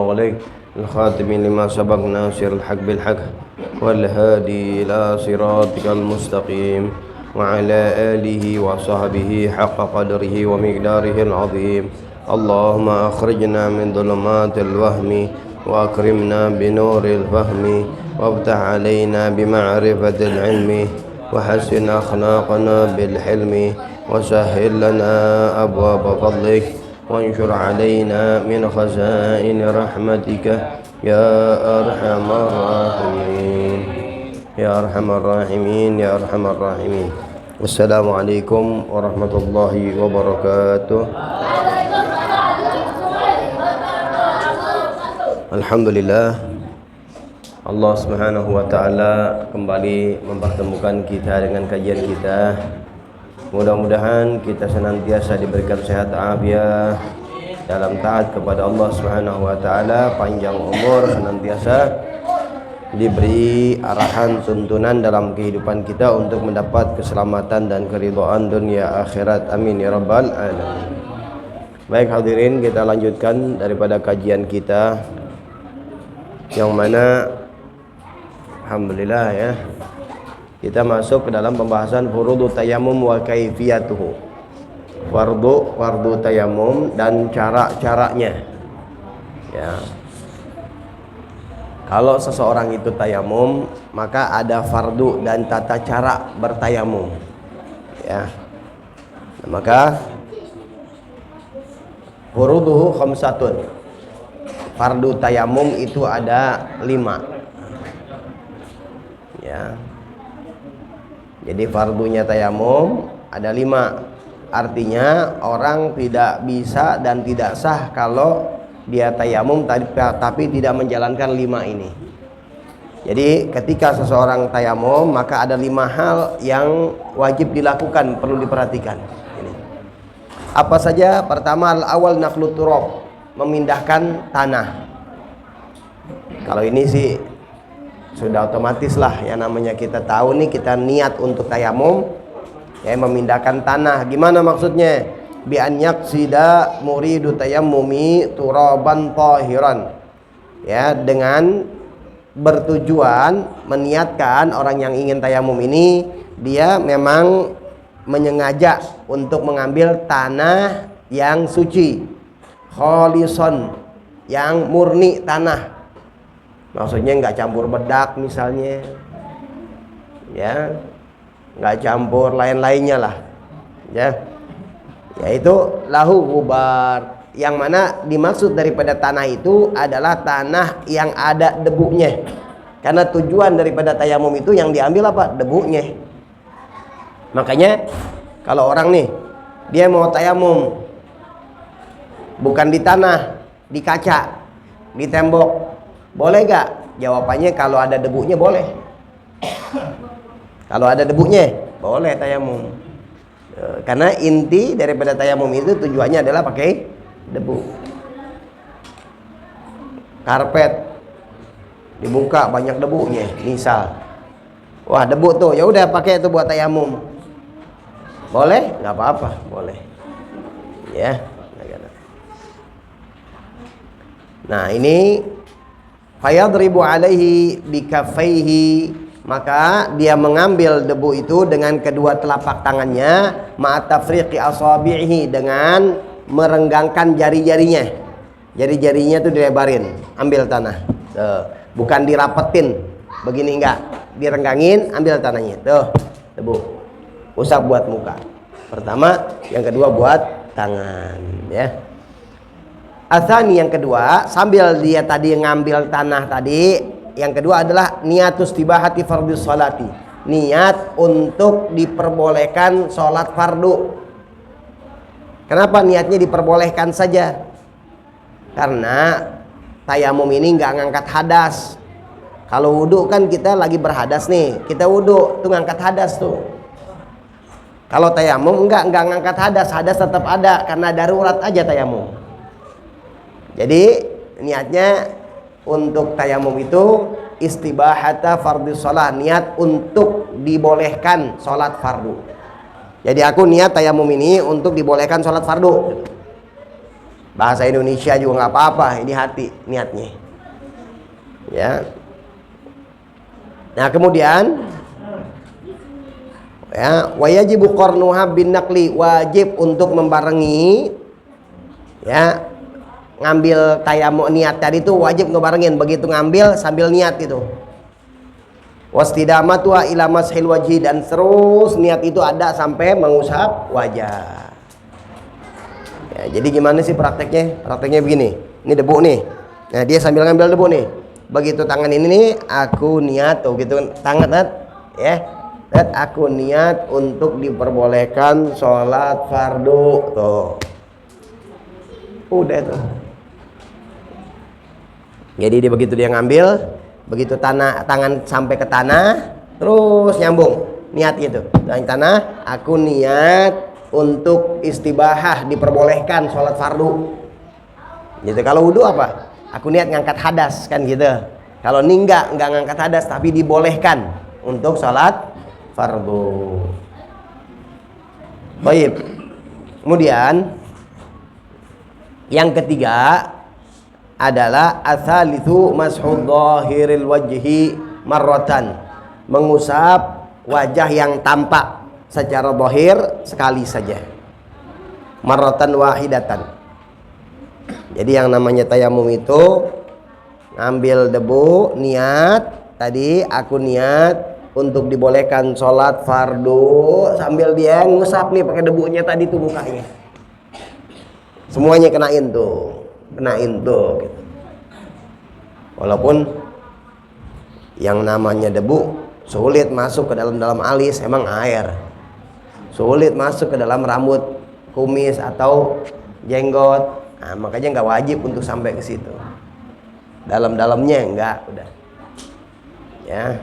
أغلق الخاتم لما سبق ناصر الحق بالحق والهادي إلى صراطك المستقيم وعلى آله وصحبه حق قدره ومقداره العظيم. اللهم أخرجنا من ظلمات الوهم وأكرمنا بنور الفهم وافتح علينا بمعرفة العلم وحسن أخلاقنا بالحلم وسهل لنا أبواب فضلك وانشر علينا من خزائن رحمتك يا أرحم الراحمين يا أرحم الراحمين يا أرحم الراحمين. والسلام عليكم ورحمة الله وبركاته. Alhamdulillah, Allah Subhanahu wa taala kembali mempertemukan kita dengan kajian kita. Mudah-mudahan kita senantiasa diberikan sehat afiat dalam taat kepada Allah Subhanahu wa taala, panjang umur, senantiasa diberi arahan tuntunan dalam kehidupan kita untuk mendapat keselamatan dan keridhaan dunia akhirat. Amin ya rabbal alamin. Baik hadirin, kita lanjutkan daripada kajian kita yang mana alhamdulillah ya, kita masuk ke dalam pembahasan furudu tayammum wa kaifiyatuhu. Fardu tayammum dan cara-caranya. Ya. Kalau seseorang itu tayammum, maka ada fardu dan tata cara bertayamum. Ya. Nah, maka furuduhu khamsatun. Fardu tayamum itu ada 5. Ya. Jadi fardunya tayamum ada 5. Artinya orang tidak bisa dan tidak sah kalau dia tayamum tapi tidak menjalankan 5 ini. Jadi ketika seseorang tayamum, maka ada 5 hal yang wajib dilakukan, perlu diperhatikan. Ini. Apa saja? Pertama, al-awwal naqlut turab, memindahkan tanah. Kalau ini sih sudah otomatis lah, ya namanya kita tahu nih, kita niat untuk tayamum ya, memindahkan tanah. Gimana maksudnya? Bi an yaqsida muridu tayammumi turaban tahiran. Ya, dengan bertujuan meniatkan orang yang ingin tayamum ini, dia memang menyengaja untuk mengambil tanah yang suci, kholison, yang murni tanah. Maksudnya nggak campur bedak misalnya, ya, nggak campur lain-lainnya lah, ya. Yaitu lahu gubar, yang mana dimaksud daripada tanah itu adalah tanah yang ada debunya. Karena tujuan daripada tayamum itu yang diambil apa? Debunya. Makanya kalau orang nih, dia mau tayamum bukan di tanah, di kaca, di tembok, boleh gak? Jawabannya kalau ada debunya boleh. Kalau ada debunya boleh tayamum. Karena inti daripada tayamum itu tujuannya adalah pakai debu. Karpet dibuka banyak debunya, misal. Wah, debu tuh, ya udah pakai itu buat tayamum. Boleh? Nggak apa-apa, boleh. Ya. Nah, ini fayadribu alaihi bikaffaihi, maka dia mengambil debu itu dengan kedua telapak tangannya, ma'atafriqi asabihi, dengan merenggangkan jari-jarinya. Jari-jarinya itu dilebarin, ambil tanah. Tuh, bukan dirapetin begini, enggak, direnggangin, ambil tanahnya. Tuh, debu. Usap buat muka. Pertama, yang kedua buat tangan, ya. Atsani, yang kedua, sambil dia tadi ngambil tanah tadi, yang kedua adalah niatus tibahati fardhu sholati, niat untuk diperbolehkan sholat fardu. Kenapa niatnya diperbolehkan saja? Karena tayamum ini nggak ngangkat hadas. Kalau wudhu kan kita lagi berhadas nih, kita wudhu tuh ngangkat hadas tuh. Kalau tayamum nggak ngangkat hadas, hadas tetap ada karena darurat aja tayamum. Jadi niatnya untuk tayamum itu istibahata fardhu shalah, niat untuk dibolehkan sholat fardu. Jadi aku niat tayamum ini untuk dibolehkan sholat fardu. Bahasa Indonesia juga nggak apa-apa, ini hati niatnya. Ya. Nah, kemudian ya, wajibu qarnuha bin naqli, wajib untuk membarengi ya, ngambil tayamum niat tadi itu wajib ngebarengin, begitu ngambil sambil niat itu. Wastidamatu ila mashil wajhi, dan terus niat itu ada sampai mengusap wajah. Ya, jadi gimana sih prakteknya? Prakteknya begini. Ini debu nih. Nah, dia sambil ngambil debu nih. Begitu tangan ini nih, aku niat tuh gitu tangan ya. Dan aku niat untuk diperbolehkan sholat fardu tuh. Udah tuh. Jadi dia begitu dia ngambil, begitu tangan sampai ke tanah, terus nyambung niat gitu. Dari tanah, aku niat untuk istibahah, diperbolehkan sholat fardu. Gitu. Kalau wudu apa? Aku niat ngangkat hadas kan gitu. Kalau ini enggak ngangkat hadas, tapi dibolehkan untuk sholat fardu. Baik. Kemudian yang ketiga adalah atsalitsu mashud dhahiril wajhi marratan, mengusap wajah yang tampak secara zahir sekali saja, marratan wahidatan. Jadi yang namanya tayamum itu ngambil debu, niat tadi aku niat untuk dibolehkan sholat fardu, sambil dia ngusap nih pakai debunya tadi tuh mukanya, semuanya kenain tuh gitu. Walaupun yang namanya debu sulit masuk ke dalam alis, emang air sulit masuk ke dalam rambut, kumis atau jenggot. Nah, makanya nggak wajib untuk sampai ke situ. Dalam-dalamnya enggak, udah. Ya.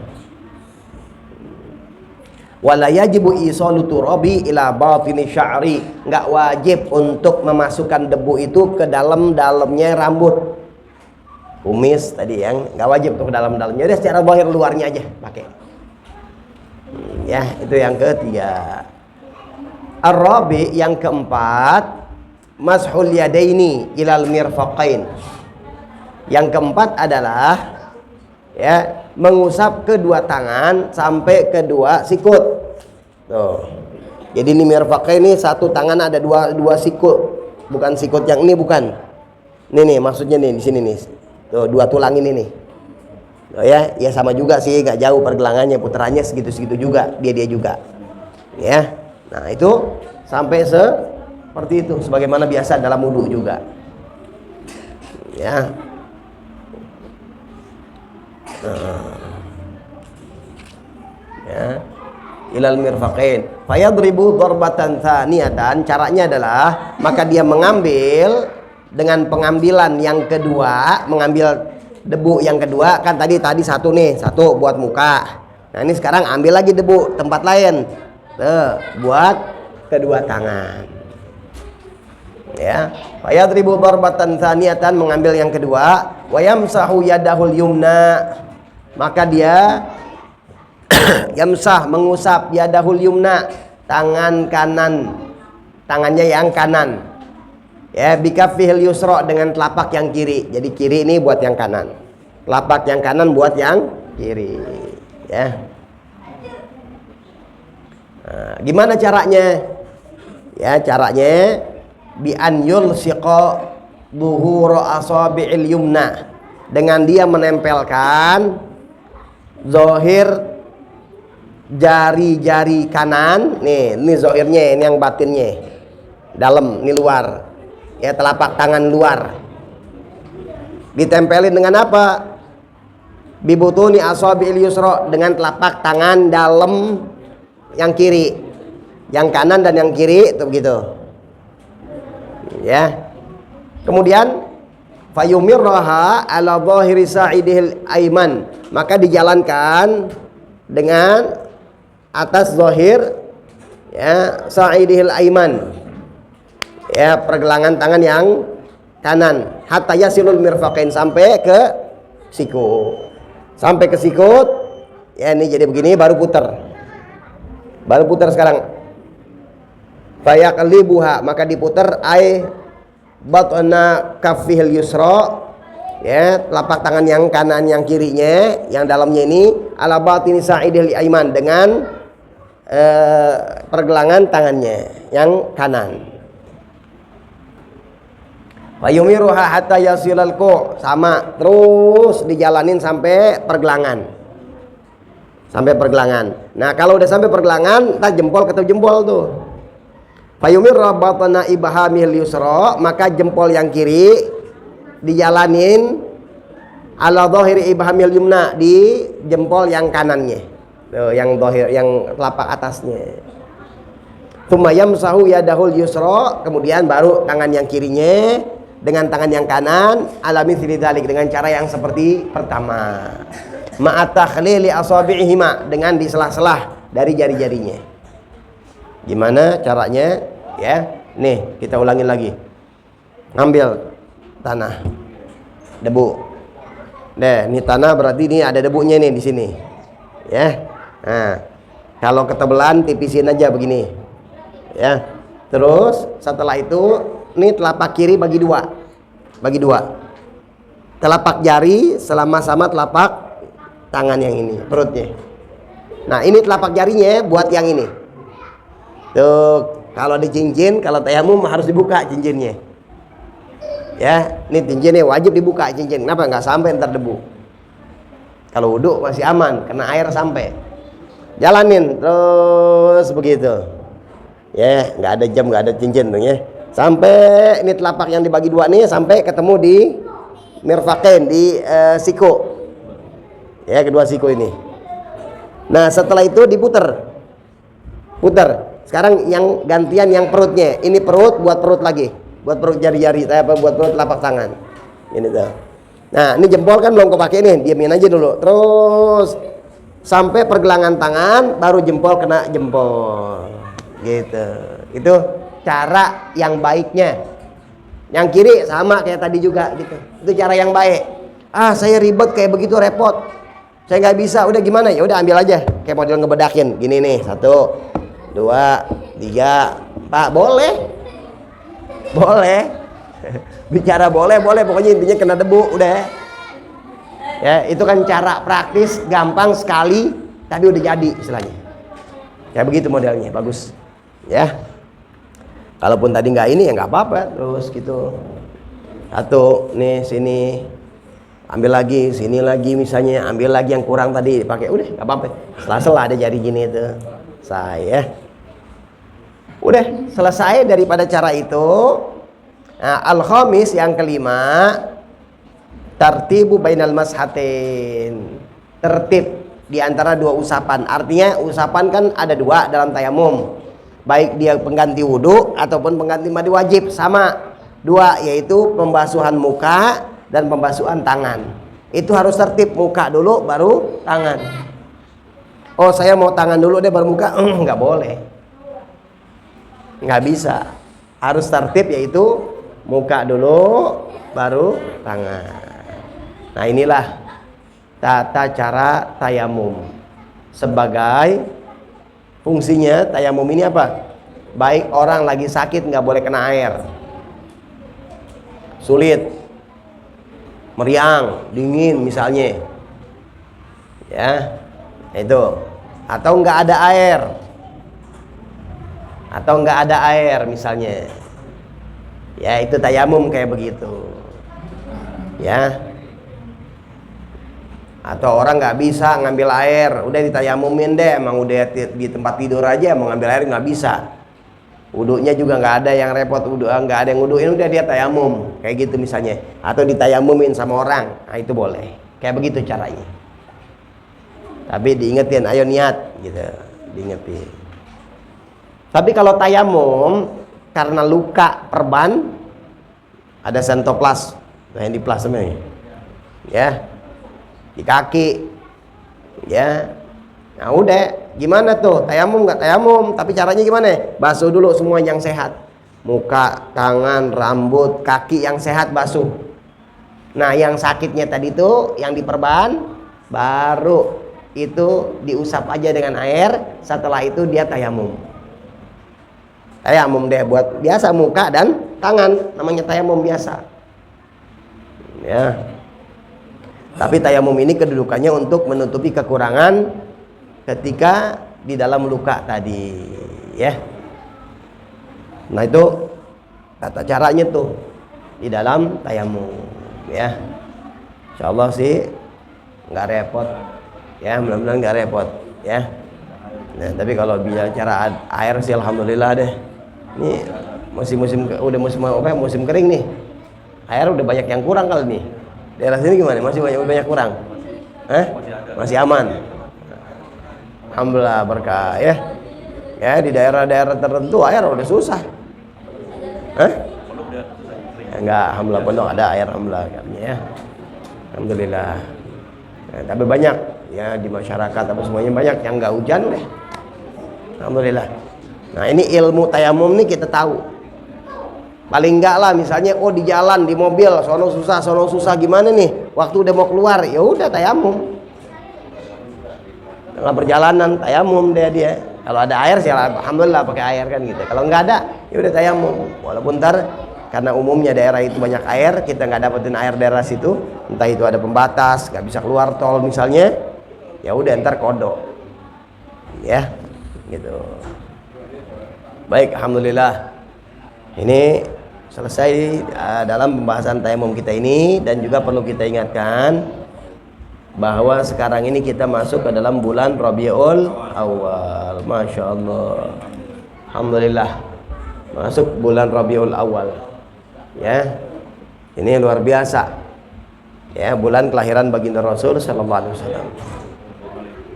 Wala yajibu isalu turabi ila batini sya'ri, enggak wajib untuk memasukkan debu itu ke dalam-dalamnya rambut. Kumis tadi yang enggak wajib untuk ke dalam-dalamnya, dia secara zahir luarnya aja pakai. Ya, itu yang ketiga. Ar-rabi, yang keempat, mashul yadaini ilal mirfaqain. Yang keempat adalah ya, mengusap kedua tangan sampai kedua sikut. Tuh. Jadi ini mirfaqain ini satu tangan ada dua sikut, bukan sikut yang ini, bukan. Ini nih maksudnya nih di sini nih. Tuh, dua tulang ini nih. Oh ya, ya sama juga sih, gak jauh pergelangannya, putarannya segitu-segitu juga, dia juga. Ya. Nah, itu sampai seperti itu sebagaimana biasa dalam wudu juga. Ya. Ya. Ilal mirfaqain. Fayadribu darbatan tsaniyatan, caranya adalah maka dia mengambil dengan pengambilan yang kedua, mengambil debu yang kedua, kan tadi satu nih, satu buat muka. Nah, ini sekarang ambil lagi debu tempat lain. Tuh, buat kedua tangan. Ya, fayadribu darbatan tsaniyatan, mengambil yang kedua, wa yamsahu yadahul yumna, maka dia yamsah, mengusap yadahul yumna, tangan kanan, tangannya yang kanan. Ya, bikaffihil yusra, dengan telapak yang kiri. Jadi kiri ini buat yang kanan, telapak yang kanan buat yang kiri. Ya. Nah, gimana caranya? Ya, caranya bi an yulsiqa dhuhura asabi'il yumna, dengan dia menempelkan zahir jari-jari kanan. Nih, ini zahirnya, ini yang batinnya. Dalam, ini luar. Ya, telapak tangan luar. Ditempelin dengan apa? Bibutuni asabi'il yusra, dengan telapak tangan dalam yang kiri, yang kanan dan yang kiri itu begitu. Ya. Kemudian fayumirraha ala dhahiri sa'idihil aiman, maka dijalankan dengan atas zahir ya sa'idihil aiman, ya pergelangan tangan yang kanan, hatta yasilul mirfaqain, sampai ke sikut. Sampai ke sikut. Ya, ini jadi begini, baru putar. Sekarang. Fayaqlibuha, maka diputar batna kaffihil yusra, ya, telapak tangan yang kanan yang kirinya yang dalamnya ini ala batini sa'idil aiman, dengan pergelangan tangannya yang kanan. Fayumiruha hatta yasilal ku, sama terus dijalanin sampai pergelangan. Sampai pergelangan. Nah, kalau udah sampai pergelangan, tak jempol ketemu jempol tuh. Fayumiruha batna ibhamil yusra, maka jempol yang kiri dijalanin ala dhahiri ibhamil yumna, di jempol yang kanannya. Tuh, yang dhahir, yang telapak atasnya. Tsumma yamsahu yadahul yusra, kemudian baru tangan yang kirinya dengan tangan yang kanan alami dzalik, dengan cara yang seperti pertama. Ma'atakhlili asabi'ihima, dengan diselah-selah dari jari-jarinya. Gimana caranya? Ya, nih kita ulangin lagi. Ngambil tanah, debu. Deh, ini tanah berarti ini ada debunya nih di sini. Ya. Nah, kalau ketebelan tipisin aja begini. Ya. Terus setelah itu ini telapak kiri bagi dua. Bagi dua. Telapak jari sama-sama telapak tangan yang ini, perutnya. Nah, ini telapak jarinya buat yang ini. Tuh, kalau di cincin, kalau tayamum harus dibuka cincinnya. Ya, ini cincinnya wajib dibuka cincin. Kenapa? Nggak sampai ntar debu. Kalau wudhu masih aman, kena air sampai. Jalanin terus begitu. Ya, nggak ada jam, nggak ada cincin tuh ya. Sampai ini telapak yang dibagi dua nih, sampai ketemu di mirfaqain, di siku. Ya, kedua siku ini. Nah, setelah itu diputer. Puter. Sekarang yang gantian yang perutnya. Ini perut, buat perut lagi. Buat perut jari-jari, buat perut telapak tangan. Ini tuh. Nah, ini jempol kan belum kepake nih, diamin aja dulu. Terus sampai pergelangan tangan, baru jempol kena jempol. Gitu. Itu cara yang baiknya. Yang kiri sama kayak tadi juga gitu. Itu cara yang baik. Ah, saya ribet kayak begitu, repot. Saya nggak bisa. Udah gimana? Ya udah ambil aja. Kayak model ngebedakin. Gini nih, 1, 2, 3, 4. Boleh. Boleh. Bicara boleh, pokoknya intinya kena debu, udah. Ya, itu kan cara praktis, gampang sekali, tapi udah jadi istilahnya. Ya begitu modelnya, bagus. Ya. Kalaupun tadi nggak ini ya nggak apa-apa, terus gitu. 1 nih sini, ambil lagi, sini lagi misalnya, ambil lagi yang kurang tadi pakai, udah nggak apa-apa. Setelah ada jari gini itu, saya. Udah selesai daripada cara itu. Nah, al-khamis yang kelima, tartibu bainal mashatin, tertib di antara dua usapan. Artinya usapan kan ada dua dalam tayamum, baik dia pengganti wudhu ataupun pengganti mandi wajib, sama dua, yaitu pembasuhan muka dan pembasuhan tangan. Itu harus tertib, muka dulu baru tangan. Oh, saya mau tangan dulu deh baru muka, nggak boleh, nggak bisa. Harus tertib, yaitu muka dulu baru tangan. Nah, inilah tata cara tayamum. Sebagai fungsinya tayamum ini apa? Baik orang lagi sakit nggak boleh kena air, sulit, meriang, dingin misalnya, ya itu, atau nggak ada air, misalnya, ya itu tayamum kayak begitu, ya. Atau orang nggak bisa ngambil air, udah ditayamumin deh, emang udah di tempat tidur aja, mau ngambil air nggak bisa, wudunya juga nggak ada yang repot, nggak ada yang wuduin, udah dia tayamum kayak gitu misalnya, atau ditayamumin sama orang, nah itu boleh, kayak begitu caranya. Tapi diingetin, ayo niat gitu, diingetin. Tapi kalau tayamum karena luka perban, ada sentoplas, nah yang di plasma ya, di kaki, ya. Nah udah, gimana tuh? Tayamum nggak tayamum? Tapi caranya gimana? Basuh dulu semua yang sehat, muka, tangan, rambut, kaki yang sehat basuh. Nah yang sakitnya tadi tuh, yang diperban, baru itu diusap aja dengan air. Setelah itu dia tayamum. Tayamum deh buat biasa muka dan tangan, namanya tayamum biasa. Ya. Tapi tayamum ini kedudukannya untuk menutupi kekurangan ketika di dalam luka tadi, ya. Nah, itu tata caranya tuh di dalam tayamum, ya. Insyaallah sih nggak repot, ya, mudah-mudahan nggak repot, ya. Nah, tapi kalau bicara air sih alhamdulillah deh. Ini udah musim kering nih. Air udah banyak yang kurang kali nih. Daerah sini gimana? Masih banyak kurang? Masih aman. Alhamdulillah berkah, ya. Ya, di daerah-daerah tertentu air udah susah. Enggak, alhamdulillah pondok ada air, alhamdulillah, ya. Alhamdulillah. Ya, tapi banyak ya di masyarakat apa semuanya banyak yang enggak hujan deh. Alhamdulillah. Nah, ini ilmu tayamum nih kita tahu. Paling enggak lah misalnya di jalan, di mobil, sono susah gimana nih? Waktu udah mau keluar, ya udah tayamum. Dalam perjalanan tayamum dia. Kalau ada air sih alhamdulillah pakai air kan gitu. Kalau enggak ada, ya udah tayamum. Walaupun ntar karena umumnya daerah itu banyak air, kita nggak dapetin air daerah situ, entah itu ada pembatas, nggak bisa keluar tol misalnya, ya udah ntar kodok. Ya, gitu. Baik, alhamdulillah. Ini selesai dalam pembahasan tayamum kita ini, dan juga perlu kita ingatkan bahwa sekarang ini kita masuk ke dalam bulan Rabiul Awal. Masya Allah, alhamdulillah, masuk bulan Rabiul Awal. Ya, ini luar biasa. Ya, bulan kelahiran baginda Rasul Sallallahu Alaihi Wasallam.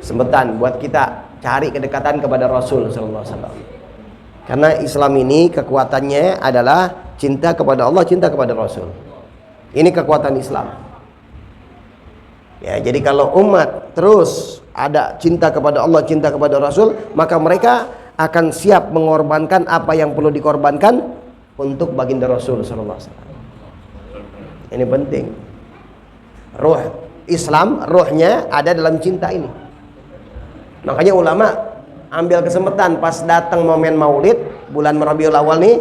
Sempetan buat kita cari kedekatan kepada Rasul Sallallahu Alaihi Wasallam. Karena Islam ini kekuatannya adalah cinta kepada Allah, cinta kepada Rasul. Ini kekuatan Islam. Ya, jadi kalau umat terus ada cinta kepada Allah, cinta kepada Rasul, maka mereka akan siap mengorbankan apa yang perlu dikorbankan untuk baginda Rasul sallallahu alaihi wasallam. Ini penting. Ruh Islam, ruhnya ada dalam cinta ini. Makanya ulama ambil kesempatan pas datang momen Maulid bulan Rabiul Awal nih,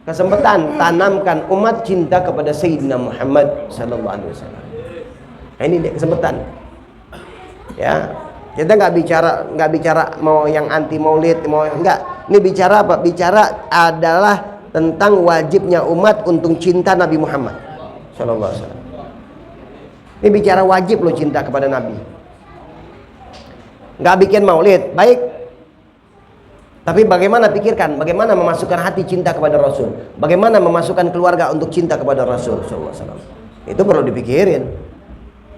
kesempatan tanamkan umat cinta kepada Sayyidina Muhammad sallallahu alaihi wasallam. Nah, ini dia kesempatan. Ya, kita nggak bicara mau yang anti Maulid, mau enggak. Ini bicara apa? Bicara adalah tentang wajibnya umat untuk cinta Nabi Muhammad sallallahu alaihi wasallam. Ini bicara wajib lo cinta kepada Nabi. Nggak bikin Maulid, baik. Tapi bagaimana pikirkan, bagaimana memasukkan hati cinta kepada Rasul, bagaimana memasukkan keluarga untuk cinta kepada Rasul sallallahu alaihi wasallam. Itu perlu dipikirin.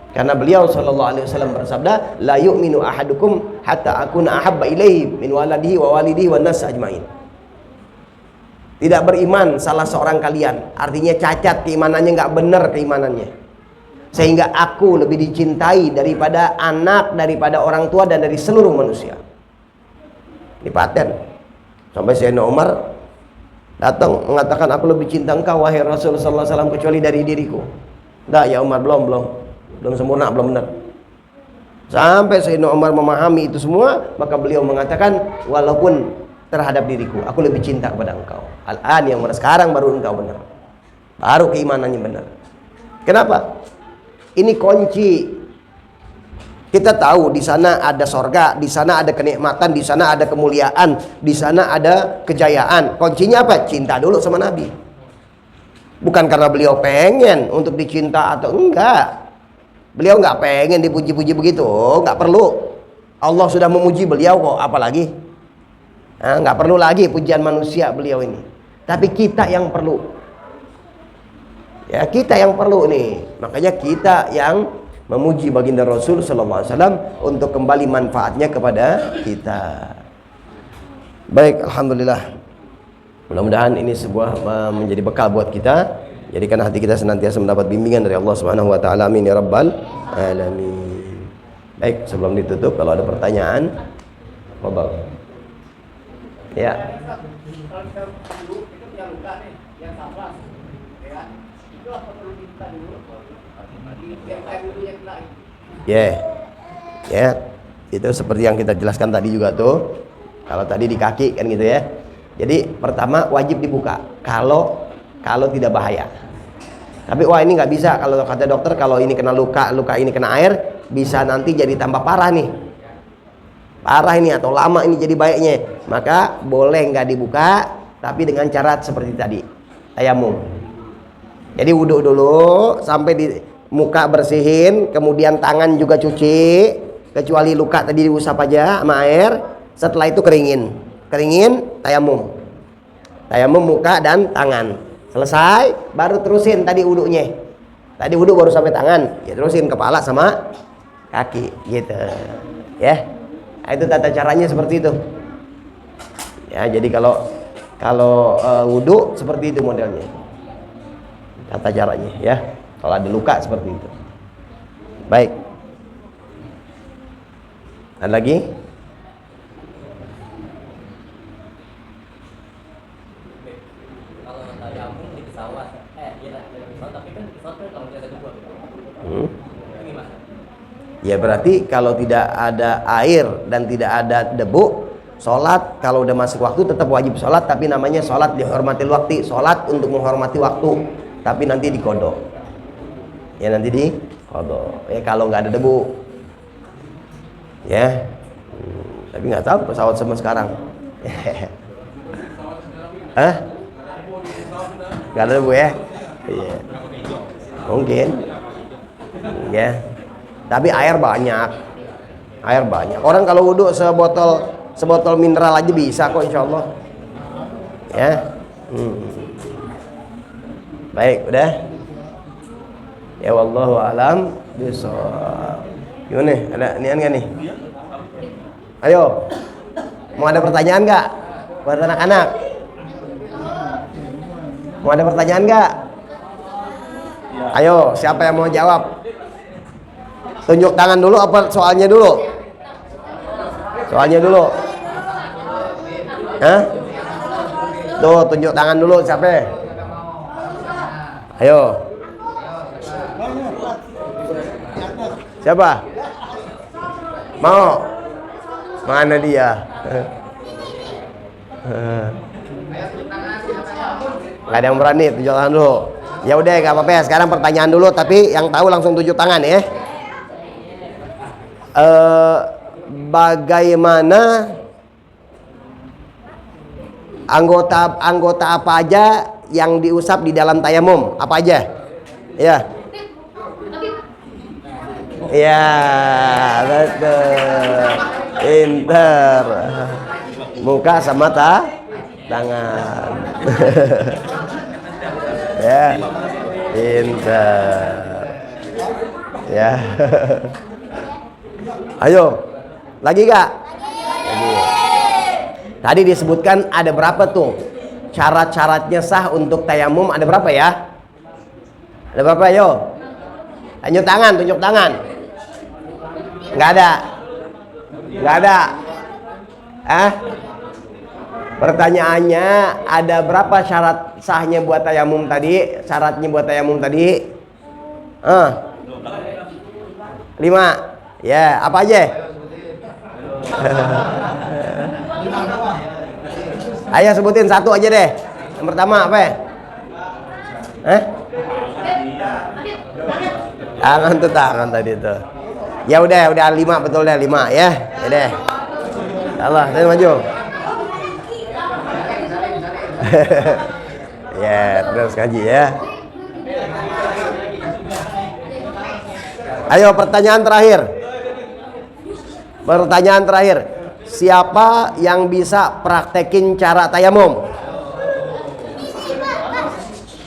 Karena beliau sallallahu alaihi wasallam bersabda, la yu'minu ahadukum hatta akuna ahabba ilaihi min waladihi wa walidihi wan nas ajmain. Tidak beriman salah seorang kalian, artinya cacat keimanannya, nggak benar keimanannya, sehingga aku lebih dicintai daripada anak, daripada orang tua, dan dari seluruh manusia. Ini paten. Sampai Sayyidina Umar datang mengatakan, aku lebih cinta engkau wahai Rasul sallallahu alaihi wasallam kecuali dari diriku. Enggak ya Umar, belum sempurna, belum benar. Sampai Sayyidina Umar memahami itu semua, maka beliau mengatakan, walaupun terhadap diriku, aku lebih cinta kepada engkau. Al-an, yang mana sekarang baru engkau benar, baru keimanannya benar. Kenapa? Ini kunci. Kita tahu di sana ada sorga, di sana ada kenikmatan, di sana ada kemuliaan, di sana ada kejayaan. Kuncinya apa? Cinta dulu sama Nabi. Bukan karena beliau pengen untuk dicinta atau enggak. Beliau nggak pengen dipuji-puji begitu, nggak perlu. Allah sudah memuji beliau kok, apalagi? Nggak perlu lagi pujian manusia beliau ini. Tapi kita yang perlu. Ya, kita yang perlu nih. Makanya kita yang memuji baginda Rasul sallallahu alaihi wasallam untuk kembali manfaatnya kepada kita. Baik, alhamdulillah. Mudah-mudahan ini sebuah menjadi bekal buat kita. Jadikan hati kita senantiasa mendapat bimbingan dari Allah Subhanahu wa taala. Amin ya rabbal alamin. Baik, sebelum ditutup kalau ada pertanyaan, fadhal. Ya. Ya, itu seperti yang kita jelaskan tadi juga tuh. Kalau tadi di kaki kan gitu ya. Jadi pertama wajib dibuka kalau tidak bahaya. Tapi wah ini nggak bisa, kalau kata dokter kalau ini kena luka ini kena air bisa nanti jadi tambah parah nih. Parah ini atau lama ini jadi baiknya. Maka boleh nggak dibuka tapi dengan cara seperti tadi. Tayamum. Jadi wudhu dulu sampai di muka bersihin, kemudian tangan juga cuci, kecuali luka tadi diusap aja sama air. Setelah itu keringin, tayamum muka dan tangan. Selesai baru terusin tadi wudhunya. Tadi wudhu baru sampai tangan, ya terusin kepala sama kaki gitu ya. Nah, itu tata caranya seperti itu ya. Jadi kalau wudhu seperti itu modelnya, tata caranya ya. Kalau ada luka seperti itu. Baik, ada lagi? Kalau tayamum di pesawat, tapi kan pesawat kalau tidak ada debu, gimana? Ya berarti kalau tidak ada air dan tidak ada debu, sholat kalau udah masuk waktu tetap wajib sholat, tapi namanya sholat dihormati waktu, sholat untuk menghormati waktu, tapi nanti dikodok. Ya nanti dikodok. Ya kalau nggak ada debu, ya. Tapi nggak tahu pesawat sama sekarang. Hah? Nggak ada debu ya? Iya. Mungkin. Ya. Tapi air banyak. Orang kalau wudhu sebotol mineral aja bisa kok insya Allah. Ya. Baik, udah. Ya wallahu alam bishawab. Gimana? Ada nian nggak nih? Ayo. Mau ada pertanyaan nggak buat anak-anak? Mau ada pertanyaan nggak? Ayo, siapa yang mau jawab? Tunjuk tangan dulu apa soalnya dulu? Soalnya dulu. Hah? Tuh, tunjuk tangan dulu siapa? Ayo. Siapa? Mau? Mana dia? Gak ada yang berani, tunjuk tangan dulu. Ya udah, gak apa-apa ya. Sekarang pertanyaan dulu, tapi yang tahu langsung tunjuk tangan ya. Bagaimana anggota apa aja yang diusap di dalam tayamum? Apa aja? Ya. Ya, betul. Pinter. Muka sama tangan. Ya. Pinter. Ya. Ayo. Lagi gak? Lagi. Tadi disebutkan ada berapa tuh? Syarat-syaratnya sah untuk tayamum ada berapa ya? Ada berapa yo? Tunjuk tangan. Nggak ada. Pertanyaannya ada berapa syarat sahnya buat tayamum tadi? Syaratnya buat tayamum tadi? 5. Ya, apa aja? Ayo sebutin satu aja deh. Yang pertama apa ya? Tangan tadi tuh. Ya udah 5 betul deh 5 ya. Ya deh. Allah, saya maju. Ya, terus kaji ya. Ayo pertanyaan terakhir. Siapa yang bisa praktekin cara tayamum?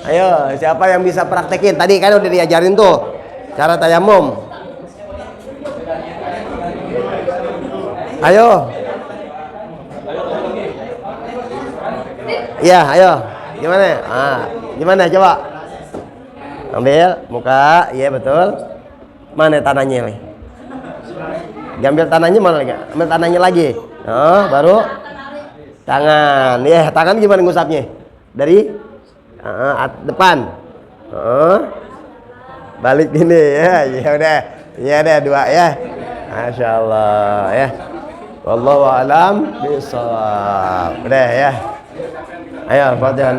Ayo, siapa yang bisa praktekin? Tadi kan udah diajarin tuh cara tayamum. Ayo. Iya, ayo. Gimana? Gimana coba? Ambil muka, iya betul. Mana tanahnya nih? Diambil tanahnya mana lagi? Ambil tanahnya lagi. Baru tangan. Ya, tangan gimana ngusapnya? Dari depan. Balik gini ya. Ya udah. Ya udah 2 ya. Masya Allah ya. Wallahu a'lam bishawab. Udah ya. Ayo, Al-Fatihah.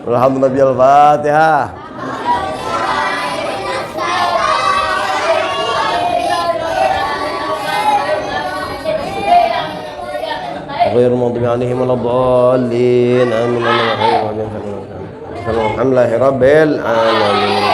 Alhamdulillah, Al-Fatihah. غير المغضوب عليهم ولا الضالين آمين. الحمد لله رب العالمين.